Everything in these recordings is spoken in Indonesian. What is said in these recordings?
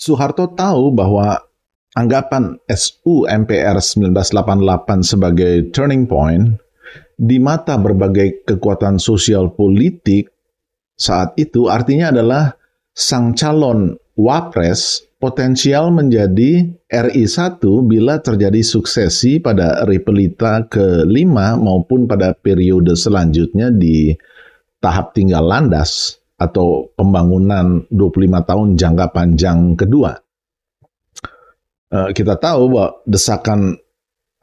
Soeharto tahu bahwa anggapan SU MPR 1988 sebagai turning point di mata berbagai kekuatan sosial politik saat itu artinya adalah sang calon wapres potensial menjadi RI1 bila terjadi suksesi pada Repelita ke-5 maupun pada periode selanjutnya di tahap tinggal landas atau pembangunan 25 tahun jangka panjang kedua. Kita tahu bahwa desakan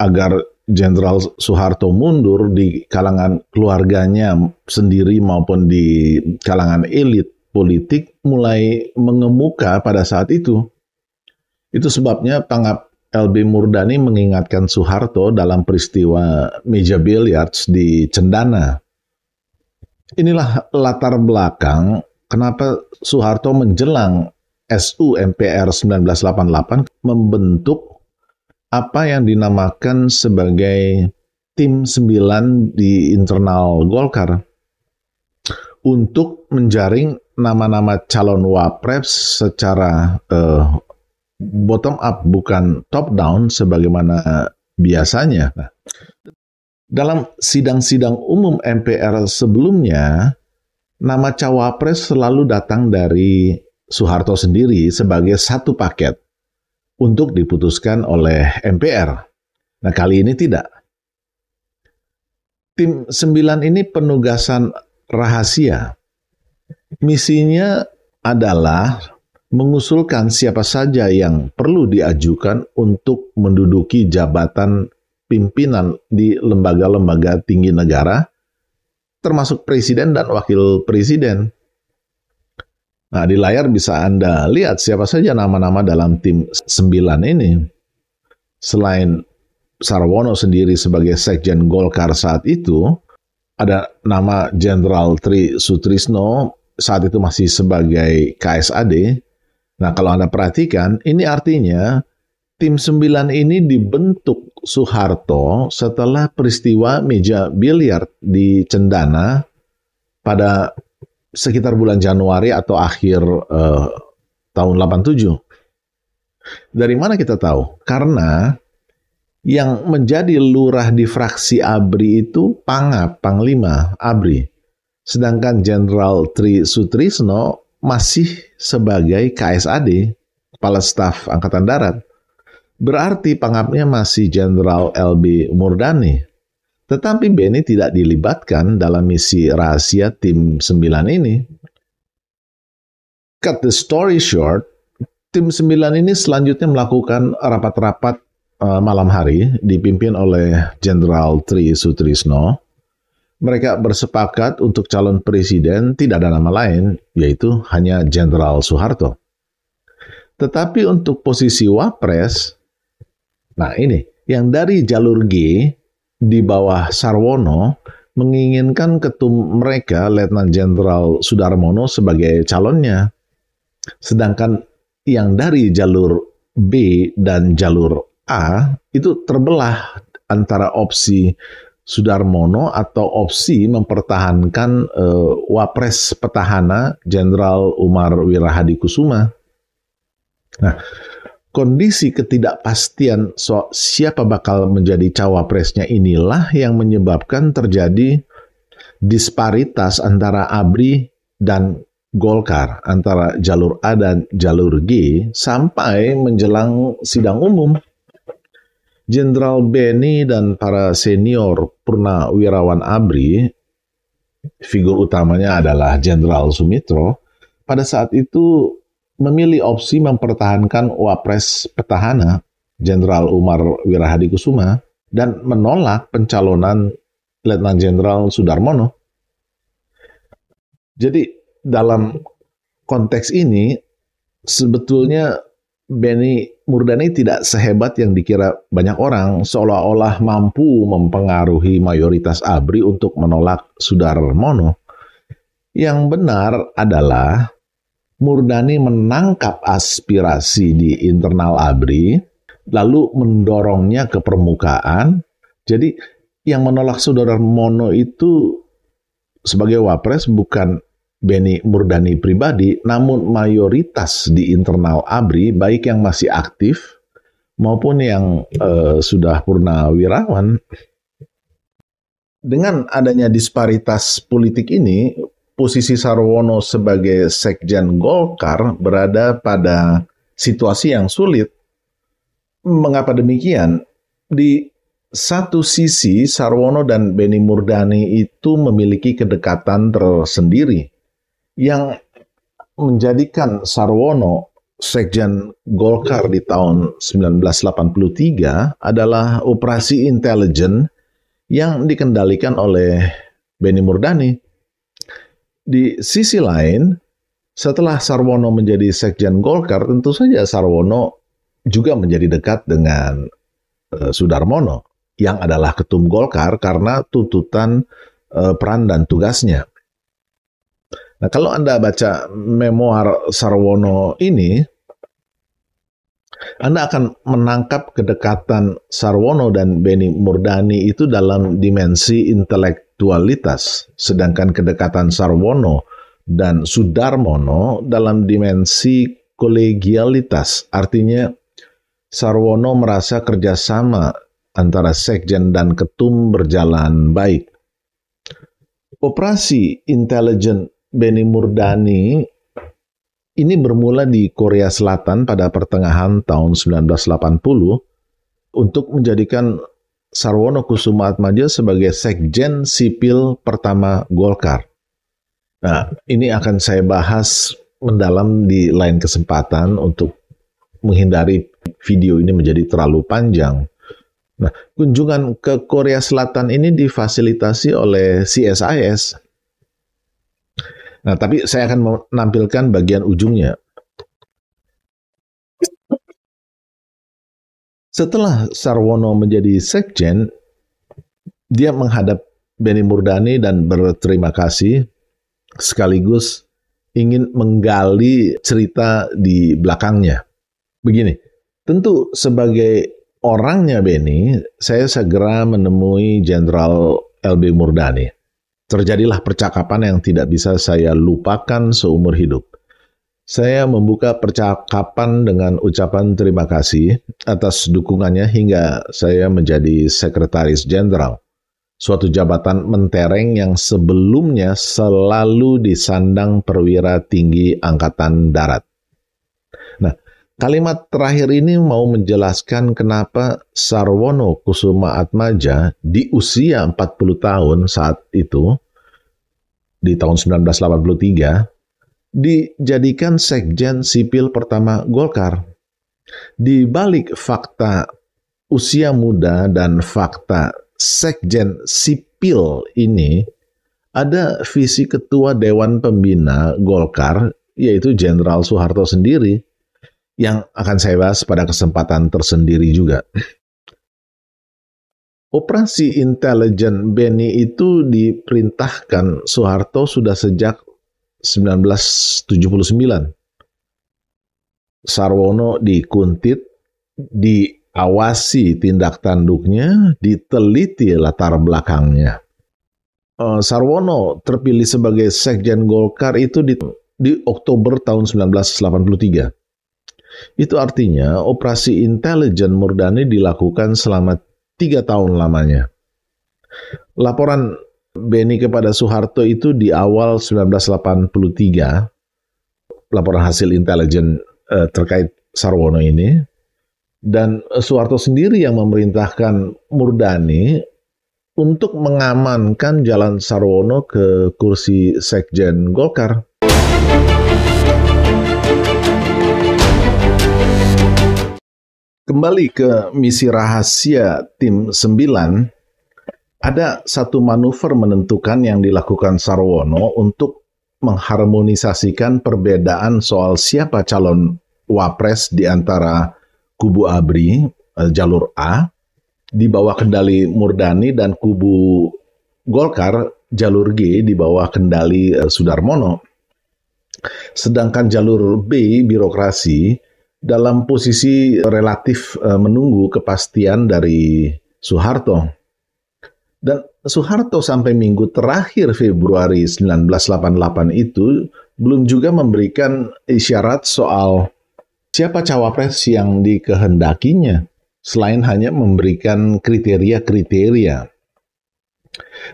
agar Jenderal Soeharto mundur di kalangan keluarganya sendiri maupun di kalangan elit politik mulai mengemuka pada saat itu. Itu sebabnya Pangap LB Murdani mengingatkan Soeharto dalam peristiwa meja billiards di Cendana. Inilah latar belakang kenapa Soeharto menjelang SU MPR 1988 membentuk apa yang dinamakan sebagai Tim 9 di internal Golkar untuk menjaring nama-nama calon wapres secara bottom up bukan top down sebagaimana biasanya. Nah, dalam sidang-sidang umum MPR sebelumnya, nama cawapres selalu datang dari Soeharto sendiri sebagai satu paket untuk diputuskan oleh MPR. Nah, kali ini tidak. Tim 9 ini penugasan rahasia. Misinya adalah mengusulkan siapa saja yang perlu diajukan untuk menduduki jabatan pimpinan di lembaga-lembaga tinggi negara, termasuk presiden dan wakil presiden. Nah, di layar bisa Anda lihat siapa saja nama-nama dalam tim 9 ini. Selain Sarwono sendiri sebagai Sekjen Golkar saat itu, ada nama Jenderal Tri Sutrisno, saat itu masih sebagai KSAD. Nah, kalau Anda perhatikan, ini artinya tim 9 ini dibentuk Soeharto setelah peristiwa meja biliar di Cendana pada sekitar bulan Januari atau akhir tahun 87. Dari mana kita tahu? Karena yang menjadi lurah di fraksi ABRI itu Pangap, Panglima ABRI. Sedangkan Jenderal Tri Sutrisno masih sebagai KSAD, Kepala Staf Angkatan Darat. Berarti Pangapnya masih Jenderal LB Murdani. Tetapi Beni tidak dilibatkan dalam misi rahasia tim 9 ini. Cut the story short, tim 9 ini selanjutnya melakukan rapat-rapat malam hari dipimpin oleh Jenderal Tri Sutrisno. Mereka bersepakat untuk calon presiden tidak ada nama lain, yaitu hanya Jenderal Soeharto. Tetapi untuk posisi wapres, nah ini, yang dari jalur G, di bawah Sarwono menginginkan ketum mereka Letnan Jenderal Sudarmono sebagai calonnya. Sedangkan yang dari jalur B dan jalur A itu terbelah antara opsi Sudarmono atau opsi mempertahankan wapres petahana Jenderal Umar Wirahadikusuma. Nah, kondisi ketidakpastian siapa bakal menjadi cawapresnya inilah yang menyebabkan terjadi disparitas antara ABRI dan Golkar, antara jalur A dan jalur G, sampai menjelang sidang umum. Jenderal Beni dan para senior purnawirawan ABRI, figur utamanya adalah Jenderal Sumitro, pada saat itu memilih opsi mempertahankan wapres petahana Jenderal Umar Wirahadikusuma dan menolak pencalonan Letnan Jenderal Sudarmono. Jadi dalam konteks ini sebetulnya Beni Murdani tidak sehebat yang dikira banyak orang, seolah-olah mampu mempengaruhi mayoritas ABRI untuk menolak Sudarmono. Yang benar adalah Murdani menangkap aspirasi di internal ABRI, lalu mendorongnya ke permukaan. Jadi yang menolak Sudarmono itu sebagai wapres bukan Beni Murdani pribadi, namun mayoritas di internal ABRI, baik yang masih aktif maupun yang sudah purnawirawan, dengan adanya disparitas politik ini, posisi Sarwono sebagai Sekjen Golkar berada pada situasi yang sulit. Mengapa demikian? Di satu sisi, Sarwono dan Beni Murdani itu memiliki kedekatan tersendiri yang menjadikan Sarwono Sekjen Golkar di tahun 1983 adalah operasi intelijen yang dikendalikan oleh Beni Murdani. Di sisi lain, setelah Sarwono menjadi Sekjen Golkar, tentu saja Sarwono juga menjadi dekat dengan Sudarmono, yang adalah ketum Golkar karena tuntutan peran dan tugasnya. Nah, kalau Anda baca memoir Sarwono ini, Anda akan menangkap kedekatan Sarwono dan Beni Murdani itu dalam dimensi intelektualitas, sedangkan kedekatan Sarwono dan Sudarmono dalam dimensi kolegialitas. Artinya, Sarwono merasa kerjasama antara sekjen dan ketum berjalan baik. Operasi intelijen Beni Murdani ini bermula di Korea Selatan pada pertengahan tahun 1980 untuk menjadikan Sarwono Kusumaatmadja sebagai Sekjen Sipil pertama Golkar. Nah, ini akan saya bahas mendalam di lain kesempatan untuk menghindari video ini menjadi terlalu panjang. Nah, kunjungan ke Korea Selatan ini difasilitasi oleh CSIS. Nah, tapi saya akan menampilkan bagian ujungnya. Setelah Sarwono menjadi sekjen, dia menghadap Beni Murdani dan berterima kasih, sekaligus ingin menggali cerita di belakangnya. Begini, tentu sebagai orangnya Beni, saya segera menemui Jenderal LB Murdani. Terjadilah percakapan yang tidak bisa saya lupakan seumur hidup. Saya membuka percakapan dengan ucapan terima kasih atas dukungannya hingga saya menjadi sekretaris jenderal, suatu jabatan mentereng yang sebelumnya selalu disandang perwira tinggi Angkatan Darat. Nah, kalimat terakhir ini mau menjelaskan kenapa Sarwono Kusumaatmadja di usia 40 tahun saat itu, di tahun 1983, dijadikan Sekjen Sipil pertama Golkar. Di balik fakta usia muda dan fakta Sekjen Sipil ini, ada visi Ketua Dewan Pembina Golkar, yaitu Jenderal Soeharto sendiri, yang akan saya bahas pada kesempatan tersendiri juga. Operasi intelijen Beni itu diperintahkan Soeharto sudah sejak 1979. Sarwono dikuntit, diawasi tindak tanduknya, diteliti latar belakangnya. Sarwono terpilih sebagai Sekjen Golkar itu di Oktober tahun 1983. Itu artinya operasi intelijen Murdani dilakukan selama 3 tahun lamanya. Laporan Beni kepada Soeharto itu di awal 1983, laporan hasil intelijen terkait Sarwono ini, dan Soeharto sendiri yang memerintahkan Murdani untuk mengamankan jalan Sarwono ke kursi Sekjen Golkar. Kembali ke misi rahasia tim 9, ada satu manuver menentukan yang dilakukan Sarwono untuk mengharmonisasikan perbedaan soal siapa calon wapres di antara kubu ABRI, jalur A, di bawah kendali Murdani, dan kubu Golkar, jalur G, di bawah kendali Sudarmono. Sedangkan jalur B, birokrasi, dalam posisi relatif menunggu kepastian dari Soeharto. Dan Soeharto sampai minggu terakhir Februari 1988 itu belum juga memberikan isyarat soal siapa cawapres yang dikehendakinya, selain hanya memberikan kriteria-kriteria.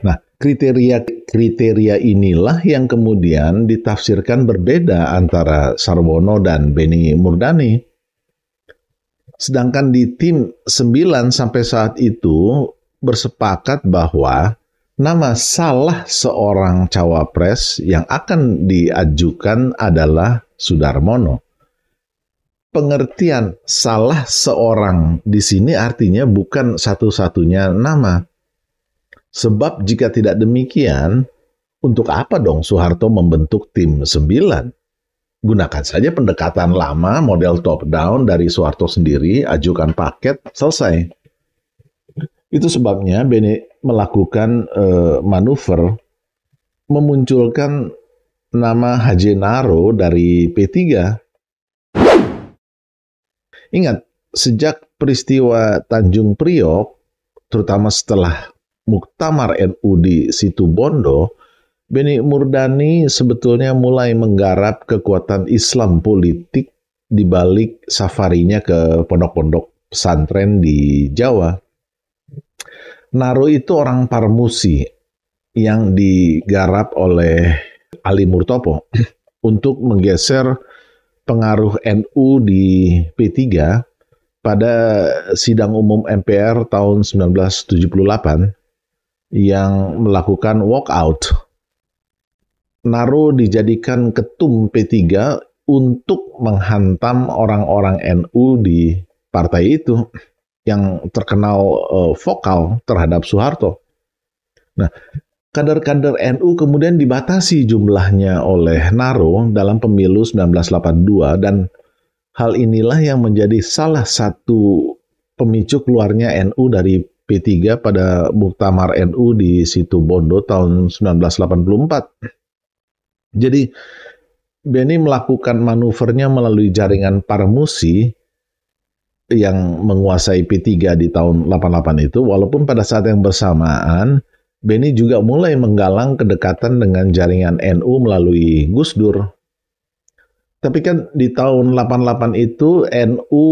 Nah, kriteria-kriteria inilah yang kemudian ditafsirkan berbeda antara Sarwono dan Benny Murdani. Sedangkan di tim 9 sampai saat itu bersepakat bahwa nama salah seorang cawapres yang akan diajukan adalah Sudarmono. Pengertian salah seorang di sini artinya bukan satu-satunya nama. Sebab jika tidak demikian, untuk apa dong Soeharto membentuk tim 9? Gunakan saja pendekatan lama, model top-down dari Soeharto sendiri, ajukan paket, selesai. Itu sebabnya Benny melakukan manuver memunculkan nama Haji Naro dari P3. Ingat, sejak peristiwa Tanjung Priok, terutama setelah Muktamar NU di Situbondo, Benny Murdani sebetulnya mulai menggarap kekuatan Islam politik di balik safarinya ke pondok-pondok pesantren di Jawa. Naro itu orang Parmusi yang digarap oleh Ali Murtopo untuk menggeser pengaruh NU di P3 pada sidang umum MPR tahun 1978 yang melakukan walkout. Naro dijadikan ketum P3 untuk menghantam orang-orang NU di partai itu yang terkenal vokal terhadap Soeharto. Nah, kader-kader NU kemudian dibatasi jumlahnya oleh Naro dalam pemilu 1982 dan hal inilah yang menjadi salah satu pemicu keluarnya NU dari P3 pada Muktamar NU di Situbondo tahun 1984. Jadi, Benny melakukan manuvernya melalui jaringan Parmusi yang menguasai P3 di tahun 88 itu, walaupun pada saat yang bersamaan, Benny juga mulai menggalang kedekatan dengan jaringan NU melalui Gus Dur. Tapi kan di tahun 88 itu NU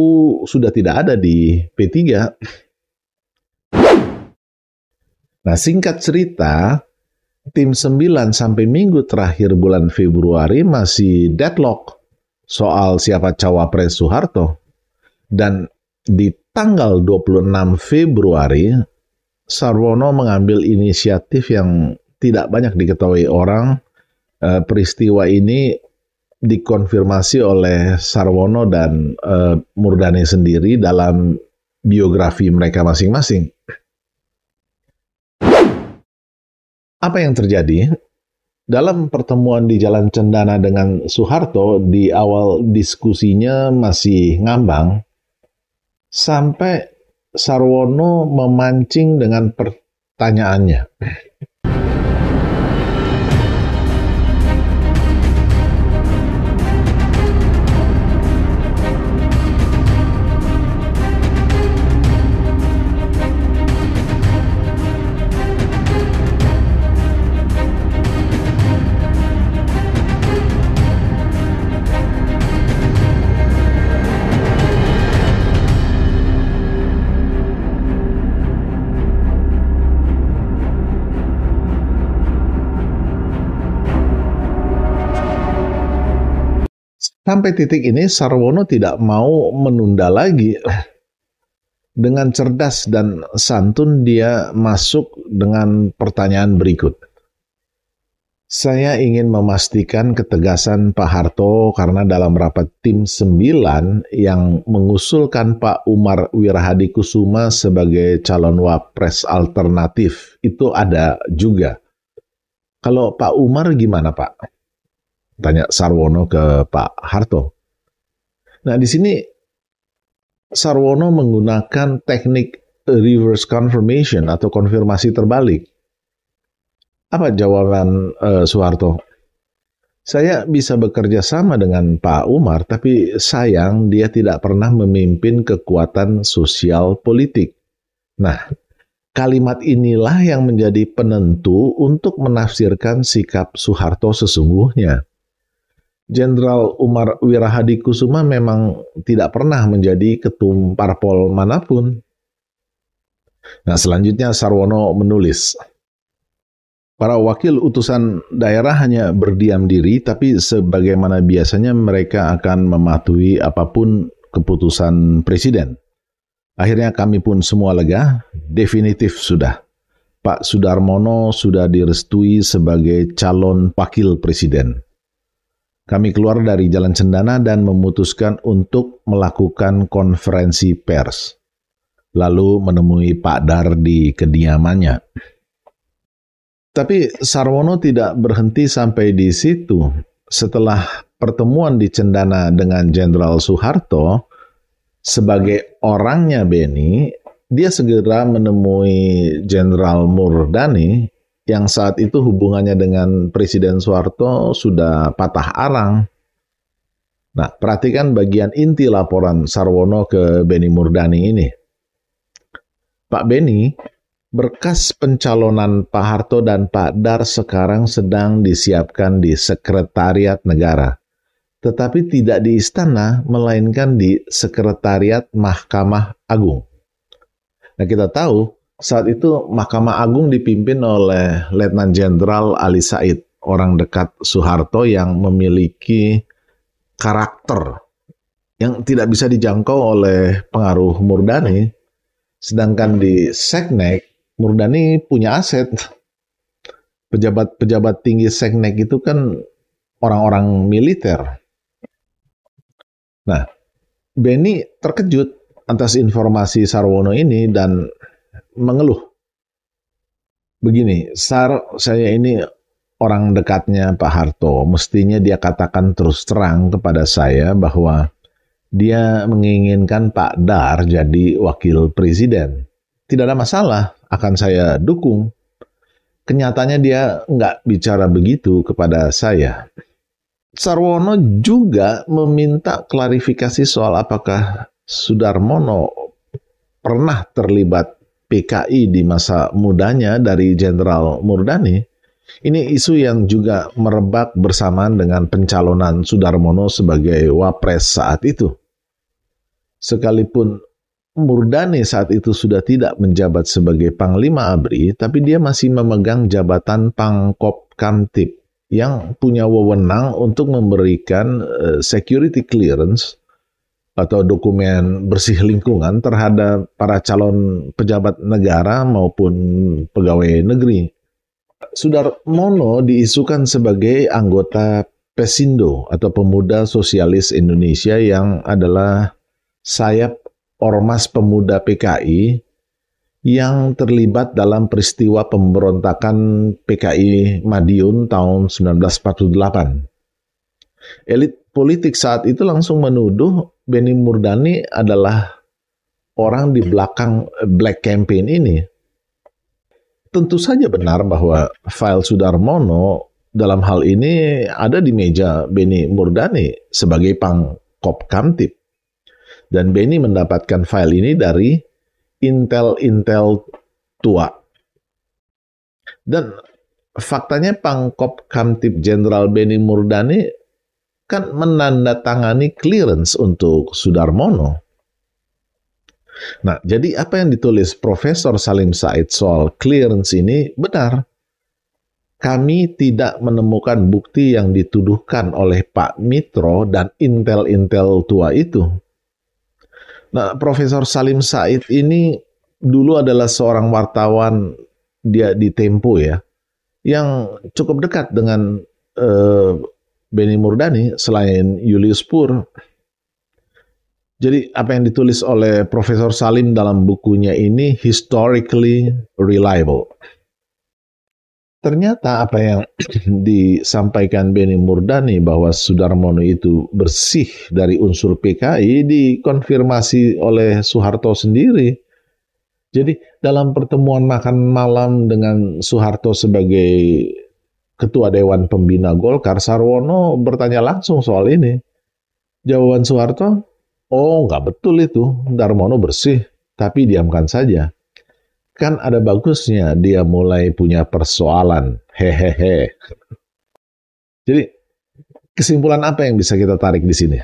sudah tidak ada di P3. Nah, singkat cerita, tim 9 sampai minggu terakhir bulan Februari masih deadlock soal siapa cawapres Soeharto. Dan di tanggal 26 Februari, Sarwono mengambil inisiatif yang tidak banyak diketahui orang. Peristiwa ini dikonfirmasi oleh Sarwono dan Murdani sendiri dalam biografi mereka masing-masing. Apa yang terjadi? Dalam pertemuan di Jalan Cendana dengan Soeharto, di awal diskusinya masih ngambang, sampai Sarwono memancing dengan pertanyaannya. Sampai titik ini Sarwono tidak mau menunda lagi. Dengan cerdas dan santun dia masuk dengan pertanyaan berikut. Saya ingin memastikan ketegasan Pak Harto karena dalam rapat tim 9 yang mengusulkan Pak Umar Wirahadikusuma sebagai calon wapres alternatif itu ada juga. Kalau Pak Umar gimana Pak? Tanya Sarwono ke Pak Harto. Nah, di sini Sarwono menggunakan teknik reverse confirmation atau konfirmasi terbalik. Apa jawaban Soeharto? Saya bisa bekerja sama dengan Pak Umar, tapi sayang dia tidak pernah memimpin kekuatan sosial politik. Nah, kalimat inilah yang menjadi penentu untuk menafsirkan sikap Soeharto sesungguhnya. Jenderal Umar Wirahadikusuma memang tidak pernah menjadi ketum parpol manapun. Nah, selanjutnya Sarwono menulis, para wakil utusan daerah hanya berdiam diri, tapi sebagaimana biasanya mereka akan mematuhi apapun keputusan presiden. Akhirnya kami pun semua lega, definitif sudah. Pak Sudarmono sudah direstui sebagai calon wakil presiden. Kami keluar dari Jalan Cendana dan memutuskan untuk melakukan konferensi pers. Lalu menemui Pak Dar di kediamannya. Tapi Sarwono tidak berhenti sampai di situ. Setelah pertemuan di Cendana dengan Jenderal Soeharto, sebagai orangnya Beni, dia segera menemui Jenderal Murdani yang saat itu hubungannya dengan Presiden Soeharto sudah patah arang. Nah, perhatikan bagian inti laporan Sarwono ke Beni Murdani ini. Pak Beni, berkas pencalonan Pak Harto dan Pak Dar sekarang sedang disiapkan di Sekretariat Negara. Tetapi tidak di istana, melainkan di Sekretariat Mahkamah Agung. Nah, kita tahu saat itu Mahkamah Agung dipimpin oleh Letnan Jenderal Ali Said, orang dekat Soeharto yang memiliki karakter yang tidak bisa dijangkau oleh pengaruh Murdani. Sedangkan di Seknek, Murdani punya aset. Pejabat-pejabat tinggi Seknek itu kan orang-orang militer. Nah, Beni terkejut atas informasi Sarwono ini dan mengeluh. Begini, saya ini orang dekatnya Pak Harto. Mestinya dia katakan terus terang kepada saya bahwa dia menginginkan Pak Dar jadi wakil presiden. Tidak ada masalah, akan saya dukung. Kenyataannya dia nggak bicara begitu kepada saya. Sarwono juga meminta klarifikasi soal apakah Sudarmono pernah terlibat PKI di masa mudanya dari Jenderal Murdani. Ini isu yang juga merebak bersamaan dengan pencalonan Sudarmono sebagai wapres saat itu. Sekalipun Murdani saat itu sudah tidak menjabat sebagai Panglima ABRI, tapi dia masih memegang jabatan Pangkop Kamtib yang punya wewenang untuk memberikan security clearance atau dokumen bersih lingkungan terhadap para calon pejabat negara maupun pegawai negeri. Sudarmono diisukan sebagai anggota Pesindo atau Pemuda Sosialis Indonesia yang adalah sayap Ormas Pemuda PKI yang terlibat dalam peristiwa pemberontakan PKI Madiun tahun 1948. Elit politik saat itu langsung menuduh Beni Murdani adalah orang di belakang Black Campaign ini. Tentu saja benar bahwa file Sudarmono dalam hal ini ada di meja Beni Murdani sebagai Pangkop Kamtib. Dan Beni mendapatkan file ini dari intel-intel tua. Dan faktanya Pangkop Kamtib Jenderal Beni Murdani kan menandatangani clearance untuk Sudarmono. Nah, jadi apa yang ditulis Profesor Salim Said soal clearance ini benar. Kami tidak menemukan bukti yang dituduhkan oleh Pak Mitro dan intel-intel tua itu. Nah, Profesor Salim Said ini dulu adalah seorang wartawan, dia di Tempo ya, yang cukup dekat dengan Beni Murdani selain Julius Pur. Jadi apa yang ditulis oleh Profesor Salim dalam bukunya ini historically reliable. Ternyata apa yang disampaikan Beni Murdani bahwa Sudarmono itu bersih dari unsur PKI dikonfirmasi oleh Soeharto sendiri. Jadi dalam pertemuan makan malam dengan Soeharto sebagai Ketua Dewan Pembina Golkar, Sarwono bertanya langsung soal ini. Jawaban Soeharto, oh nggak betul itu, Darmono bersih, tapi diamkan saja. kan ada bagusnya dia mulai punya persoalan. Hehehe. Jadi kesimpulan apa yang bisa kita tarik di sini?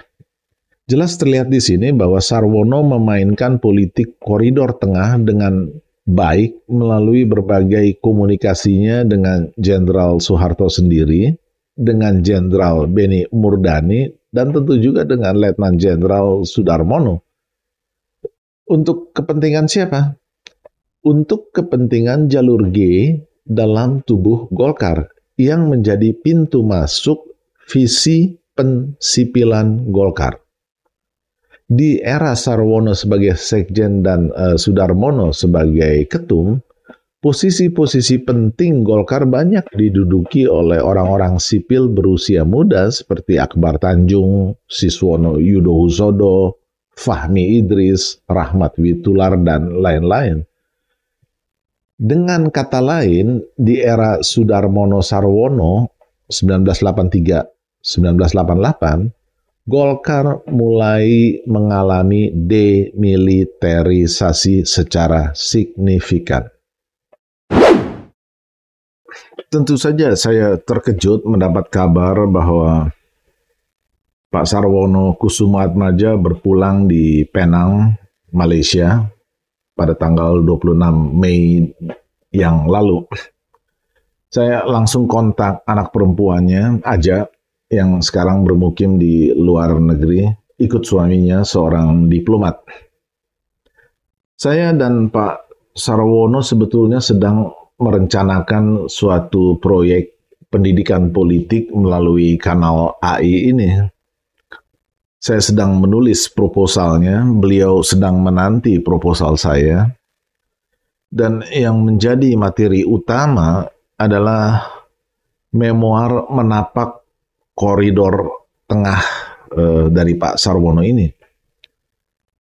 Jelas terlihat di sini bahwa Sarwono memainkan politik koridor tengah dengan baik melalui berbagai komunikasinya dengan Jenderal Soeharto sendiri, dengan Jenderal Beni Murdani, dan tentu juga dengan Letnan Jenderal Sudarmono. Untuk kepentingan siapa? Untuk kepentingan jalur G dalam tubuh Golkar yang menjadi pintu masuk visi pensipilan Golkar. Di era Sarwono sebagai sekjen dan Sudarmono sebagai ketum, posisi-posisi penting Golkar banyak diduduki oleh orang-orang sipil berusia muda seperti Akbar Tanjung, Siswono Yudhohusodo, Fahmi Idris, Rahmat Witoelar, dan lain-lain. Dengan kata lain, di era Sudarmono-Sarwono 1983-1988, Golkar mulai mengalami demilitarisasi secara signifikan. Tentu saja saya terkejut mendapat kabar bahwa Pak Sarwono Kusumaatmadja berpulang di Penang, Malaysia pada tanggal 26 Mei yang lalu. Saya langsung kontak anak perempuannya, Aja, yang sekarang bermukim di luar negeri, ikut suaminya seorang diplomat. Saya dan Pak Sarwono sebetulnya sedang merencanakan suatu proyek pendidikan politik melalui kanal AI ini. Saya sedang menulis proposalnya, beliau sedang menanti proposal saya, dan yang menjadi materi utama adalah memoar menapak koridor tengah dari Pak Sarwono ini.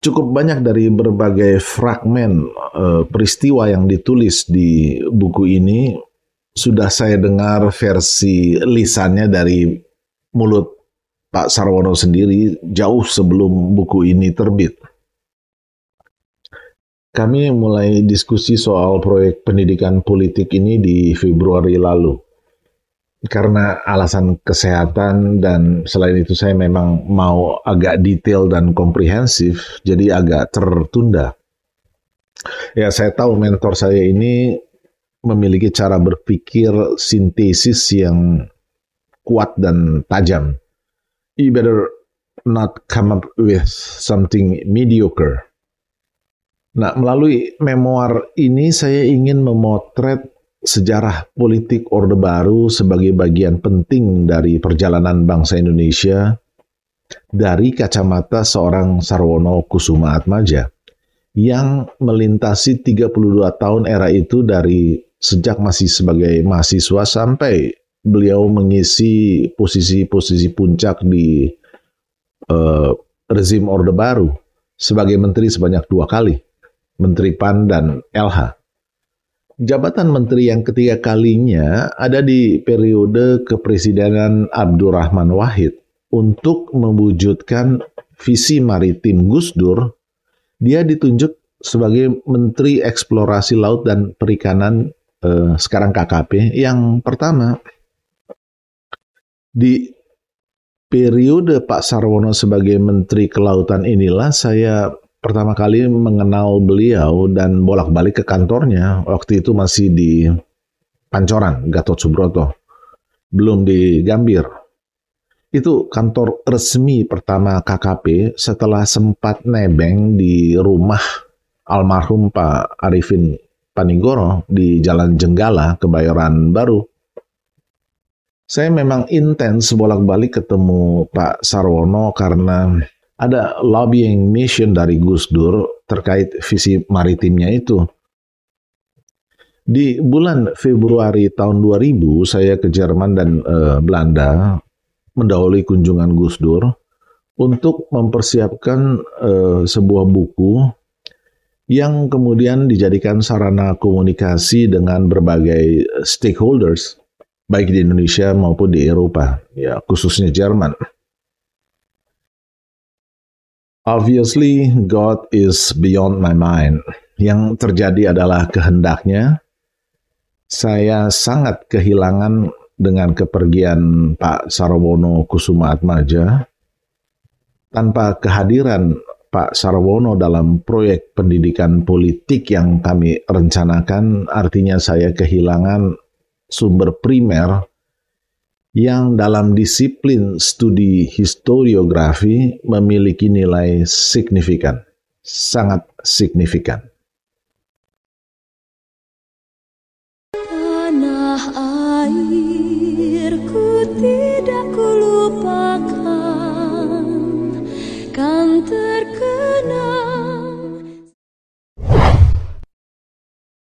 Cukup banyak dari berbagai fragmen peristiwa yang ditulis di buku ini sudah saya dengar versi lisannya dari mulut Pak Sarwono sendiri jauh sebelum buku ini terbit. Kami mulai diskusi soal proyek pendidikan politik ini di Februari lalu. Karena alasan kesehatan dan selain itu saya memang mau agak detail dan komprehensif, jadi agak tertunda. Ya, saya tahu mentor saya ini memiliki cara berpikir sintesis yang kuat dan tajam. You better not come up with something mediocre. Nah, melalui memoir ini saya ingin memotret sejarah politik Orde Baru sebagai bagian penting dari perjalanan bangsa Indonesia dari kacamata seorang Sarwono Kusumaatmadja yang melintasi 32 tahun era itu dari sejak masih sebagai mahasiswa sampai beliau mengisi posisi-posisi puncak di rezim Orde Baru sebagai menteri sebanyak 2 kali, Menteri PAN dan LH. Jabatan menteri yang ketiga kalinya ada di periode kepresidenan Abdurrahman Wahid. Untuk mewujudkan visi maritim Gus Dur, dia ditunjuk sebagai Menteri Eksplorasi Laut dan Perikanan, sekarang KKP, yang pertama. Di periode Pak Sarwono sebagai Menteri Kelautan inilah saya pertama kali mengenal beliau dan bolak-balik ke kantornya. Waktu itu masih di Pancoran, Gatot Subroto. Belum di Gambir. Itu kantor resmi pertama KKP setelah sempat nebeng di rumah almarhum Pak Arifin Panigoro di Jalan Jenggala, Kebayoran Baru. Saya memang intens bolak-balik ketemu Pak Sarwono karena ada lobbying mission dari Gus Dur terkait visi maritimnya itu. Di bulan Februari tahun 2000, saya ke Jerman dan Belanda mendahului kunjungan Gus Dur untuk mempersiapkan sebuah buku yang kemudian dijadikan sarana komunikasi dengan berbagai stakeholders, baik di Indonesia maupun di Eropa, ya khususnya Jerman. Obviously, God is beyond my mind. Yang terjadi adalah kehendaknya. Saya sangat kehilangan dengan kepergian Pak Sarwono Kusumaatmadja. Tanpa kehadiran Pak Sarwono dalam proyek pendidikan politik yang kami rencanakan, artinya saya kehilangan sumber primer yang dalam disiplin studi historiografi memiliki nilai signifikan, sangat signifikan. Tanah air